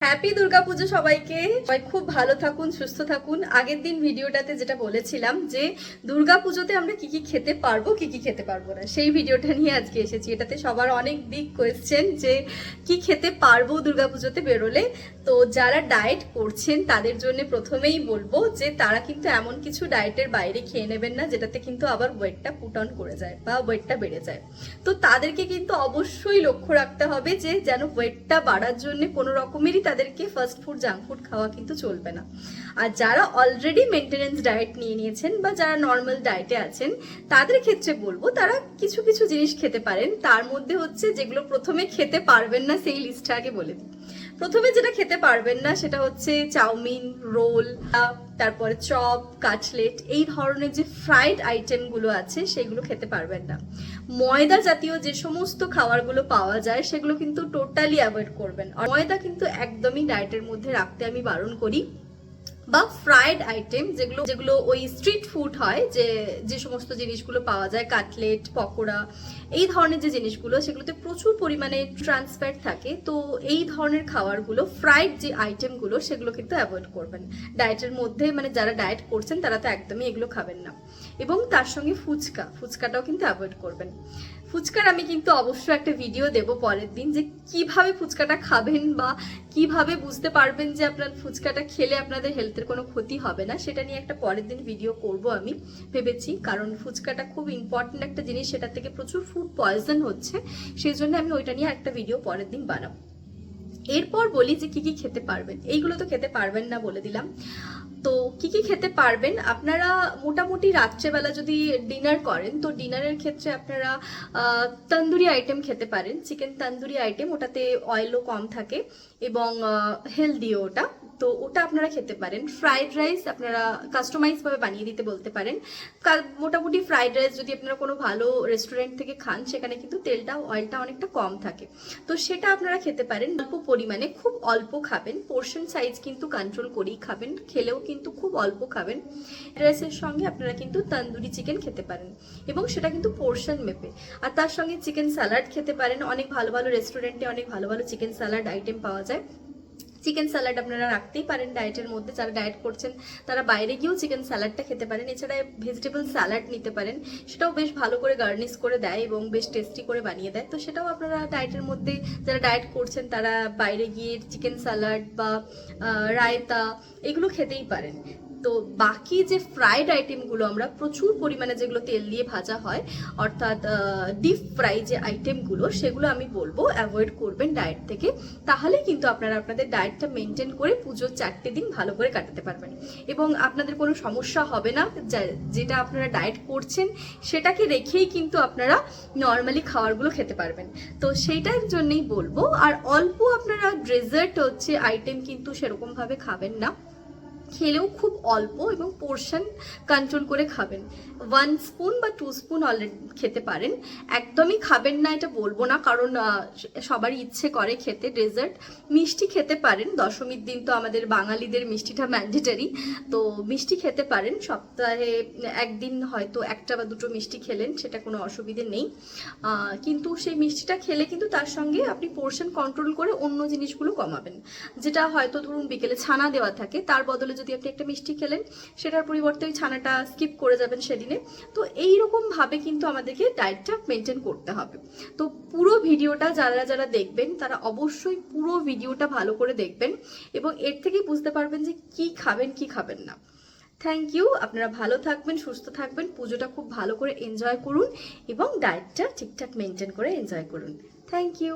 Happy Durga Puja সবাইকে। সবাই খুব ভালো থাকুন, সুস্থ থাকুন। আগের দিন ভিডিওটাতে যেটা বলেছিলাম যে দুর্গাপুজোতে আমরা কি কি খেতে পারবো, কি কি খেতে পারবো না, সেই ভিডিওটা নিয়ে আজকে এসেছি। এটাতে সবার অনেক বিগ কোয়েশ্চেন যে কি খেতে পারবো দুর্গাপুজোতে বেরোলে। তো যারা ডায়েট করছেন তাদের জন্য প্রথমেই বলবো যে তারা কিন্তু এমন কিছু ডায়েটের বাইরে খেয়ে নেবেন না যেটাতে কিন্তু আবার ওয়েটটা পুট অন করে যায় বা ওয়েটটা বেড়ে যায়। তো তাদেরকে কিন্তু অবশ্যই লক্ষ্য রাখতে হবে যে যেন ওয়েটটা বাড়ার জন্য কোনো রকমেরই তাদেরকে ফাস্ট ফুড, জাঙ্ক ফুড খাওয়া কিন্তু চলবে না। আর যারা অলরেডি মেনটেনেন্স ডায়েট নিয়ে নিয়েছেন বা যারা নর্মাল ডায়েটে আছেন তাদের ক্ষেত্রে বলবো তারা কিছু কিছু জিনিস খেতে পারেন। তার মধ্যে হচ্ছে যেগুলো প্রথমে খেতে পারবেন না সেই লিস্টটা আগে বলে দিই। প্রথমে যেটা খেতে পারবেন না সেটা হচ্ছে চাউমিন, রোল, তারপরে চপ, কাটলেট, এই ধরনের যে ফ্রাইড আইটেমগুলো আছে সেগুলো খেতে পারবেন না। ময়দা জাতীয় যে সমস্ত খাবারগুলো পাওয়া যায় সেগুলো কিন্তু টোটালি অ্যাভয়েড করবেন। ময়দা কিন্তু একদমই ডায়েটের মধ্যে রাখতে আমি বারণ করি। বা ফ্রাইড আইটেম যেগুলো যেগুলো ওই স্ট্রিট ফুড হয়, যে সমস্ত জিনিসগুলো পাওয়া যায়, কাটলেট, পকোড়া, এই ধরনের যে জিনিসগুলো সেগুলোতে প্রচুর পরিমাণে ট্রান্স ফ্যাট থাকে। তো এই ধরনের খাবারগুলো, ফ্রাইড যে আইটেমগুলো সেগুলো কিন্তু অ্যাভয়েড করবেন ডায়েটের মধ্যে। মানে যারা ডায়েট করছেন তারা তো একদমই এগুলো খাবেন না। এবং তার সঙ্গে ফুচকাটাও কিন্তু অ্যাভয়েড করবেন। ফুচকার আমি কিন্তু অবশ্যই একটা ভিডিও দেব পরের দিন যে কিভাবে ফুচকাটা খাবেন বা কিভাবে বুঝতে পারবেন যে আপনার ফুচকাটা খেলে আপনাদের হেলথের কোনো ক্ষতি হবে না, সেটা নিয়ে একটা পরের দিন ভিডিও করব আমি ভেবেছি। কারণ ফুচকাটা খুব ইম্পর্টেন্ট একটা জিনিস, সেটা থেকে প্রচুর ফুড পয়জন হচ্ছে, সেই জন্য আমি ওইটা নিয়ে একটা ভিডিও পরের দিন বানাবো। এরপর বলি যে কি কি খেতে পারবেন। এইগুলো তো খেতে পারবেন না বলে দিলাম। তো কি কি খেতে পারবেন, আপনারা মোটামুটি রাত্রেবেলা যদি ডিনার করেন তো ডিনারের ক্ষেত্রে আপনারা তন্দুরি আইটেম খেতে পারেন। চিকেন তন্দুরি আইটেম, ওটাতে অয়েলও কম থাকে এবং হেলদিও ওটা, তো ওটা আপনারা খেতে পারেন। ফ্রাইড রাইস আপনারা কাস্টমাইজ ভাবে বানিয়ে দিতে বলতে পারেন। মোটামুটি ফ্রাইড রাইস যদি আপনারা কোনো ভালো রেস্টুরেন্ট থেকে খান সেখানে কিন্তু তেলটা, অয়েলটা অনেকটা কম থাকে, তো সেটা আপনারা খেতে পারেন। অল্প পরিমাণে, খুব অল্প খাবেন, পোর্শন সাইজ কিন্তু কন্ট্রোল করেই খাবেন, খেলেও কিন্তু খুব অল্প খাবেন। রাইসের সঙ্গে আপনারা কিন্তু তন্দুরি চিকেন খেতে পারেন এবং সেটা কিন্তু পোর্শন মেপে। আর তার সঙ্গে চিকেন স্যালাড খেতে পারেন। অনেক ভালো ভালো রেস্টুরেন্টে অনেক ভালো ভালো চিকেন স্যালাড আইটেম পাওয়া যায়। চিকেন স্যালাড আপনারা রাখতেই পারেন ডায়েটের মধ্যে। যারা ডায়েট করছেন তারা বাইরে গিয়েও চিকেন স্যালাডটা খেতে পারেন। এছাড়া ভেজিটেবল স্যালাড নিতে পারেন, সেটাও বেশ ভালো করে গার্নিশ করে দেয় এবং বেশ টেস্টি করে বানিয়ে দেয়। তো সেটাও আপনারা ডায়েটের মধ্যে, যারা ডায়েট করছেন তারা বাইরে গিয়ে চিকেন স্যালাড বা রায়তা এগুলো খেতেই পারেন। তো বাকি যে ফ্রাইড আইটেমগুলো আমরা প্রচুর পরিমাণে, যেগুলো তেল দিয়ে ভাজা হয়, অর্থাৎ ডিপ ফ্রাই যে আইটেমগুলো, সেগুলো আমি বলবো অ্যাভয়েড করবেন ডায়েট থেকে। তাহলে কিন্তু আপনারা আপনাদের ডায়েটটা মেনটেন করে পুজোর 4টে দিন ভালো করে কাটাতে পারবেন এবং আপনাদের কোনো সমস্যা হবে না। যেটা আপনারা ডায়েট করছেন সেটাকে রেখেই কিন্তু আপনারা নর্মালি খাবারগুলো খেতে পারবেন। তো সেইটার জন্যই বলবো। আর অল্প আপনারা ডেজার্ট হচ্ছে আইটেম কিন্তু সেরকমভাবে খাবেন না, খেলেও খুব অল্প এবং পোর্শন কন্ট্রোল করে খাবেন। 1 স্পুন বা 2 স্পুন অলরেডি খেতে পারেন। একদমই খাবেন না এটা বলবো না, কারণ সবারই ইচ্ছে করে খেতে ডেজার্ট। মিষ্টি খেতে পারেন, দশমীর দিন তো আমাদের বাঙালিদের মিষ্টিটা ম্যান্ডেটারি, তো মিষ্টি খেতে পারেন। সপ্তাহে একদিন হয়তো একটা বা দুটো মিষ্টি খেলেন, সেটা কোনো অসুবিধে নেই। কিন্তু সেই মিষ্টিটা খেলে কিন্তু তার সঙ্গে আপনি পোর্শন কন্ট্রোল করে অন্য জিনিসগুলো কমাবেন। যেটা হয়তো ধরুন বিকেলে ছানা দেওয়া থাকে, তার বদলে যদি আপনি একটা মিষ্টি খেলেন সেটার পরিবর্তে ওই ছানাটা স্কিপ করে যাবেন সেদিনে। তো এইরকম ভাবে কিন্তু আমাদেরকে ডায়েটটা মেনটেন করতে হবে। তো পুরো ভিডিওটা যারা যারা দেখবেন তারা অবশ্যই পুরো ভিডিওটা ভালো করে দেখবেন এবং এর থেকেই বুঝতে পারবেন যে কি খাবেন কি খাবেন না। Thank you. আপনারা ভালো থাকবেন, সুস্থ থাকবেন, পুজোটা খুব ভালো করে এনজয় করুন এবং ডায়েটটা ঠিকঠাক মেনটেন করে এনজয় করুন। Thank you.